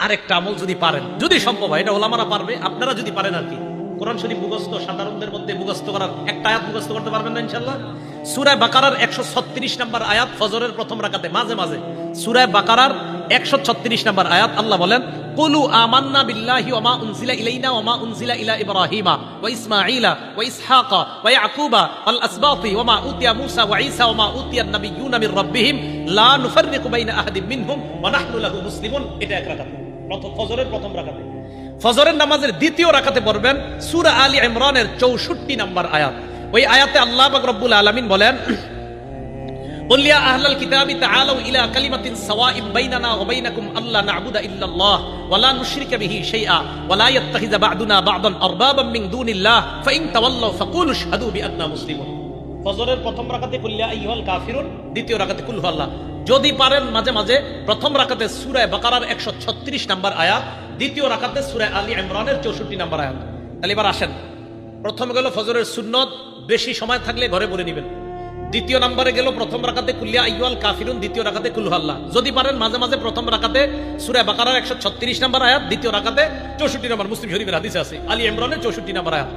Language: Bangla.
আরেকটা আমল যদি পারেন, যদি সম্ভব হয়, এটা ওলামারা পারবে, আপনারা যদি পারেন আর কি, কোরআন শরীফ মুখস্থ সাধারণদের মধ্যে মুখস্থ করার একটা আয়াত মুখস্থ করতে পারবেন না ইনশাআল্লাহ? সূরা বাকারার 136 নম্বর আয়াত ফজরের প্রথম রাকাতে মাঝে মাঝে, সূরা বাকারার 136 নম্বর আয়াত আল্লাহ বলেন, কুলু আমান্না বিল্লাহি ওয়া মা উনজিলা ইলাইনা ওয়া মা উনজিলা ইলা ইব্রাহিমা ওয়া ইসমাঈলা ওয়া ইসহাকা ওয়া ইয়াকুবা ওয়াল আসবাতি ওয়া মা উতিয়া মূসা ওয়া ঈসা ওয়া মা উতিয়ান নাবিয়্যুনা মির রাব্বিহিম লা নুফাররিকু বাইনা আহাদিন মিনহুম ওয়া নাহনু লাহু মুসলিমুন। এটা এক রাকাত, ফজরের প্রথম রাকাতে। ফজরের নামাজের দ্বিতীয় রাকাতে পড়বেন সূরা আলী ইমরানের 64 নম্বর আয়াত। ওই আয়াতে আল্লাহ পাক রব্বুল আলামিন বলেন, قل يا أهل الكتاب تعالوا إلى كلمة سواء بيننا وبينكم ألا نعبد إلا الله ولا نشرك به شيئا ولا يتخذ بعضنا بعضا أربابا من دون الله فإن تولوا فقولوا اشهدوا بأننا مسلمون। ফজরের প্রথম রাকাতে কুল ইয়া আইয়ুহাল কাফিরুন, দ্বিতীয় রাকাতে কুল হুয়াল্লাহ। যদি পারেন মাঝে মাঝে প্রথম রাকাতে সূরা বাকারার 136 নম্বর আয়াত, দ্বিতীয় রাকাতে সূরা আলী ইমরানের 64 নম্বর আয়াত। তাহলে এবার আসেন, প্রথম গেল ফজরের সুন্নত, বেশি সময় থাকলে ঘরে পড়ে নেবেন। দ্বিতীয় নম্বরে গেল প্রথম রাকাতে কুল ইয়া আইয়ুহাল কাফিরুন, দ্বিতীয় রাকাতে কুল হুয়াল্লাহ। যদি পারেন মাঝে মাঝে প্রথম রাকাতে সূরা বাকারার 136 নম্বর আয়াত, দ্বিতীয় রাকাতে 64 নম্বর, মুসলিম শরীফের হাদিসে আছে, আলী ইমরানের 64 নম্বর আয়াত।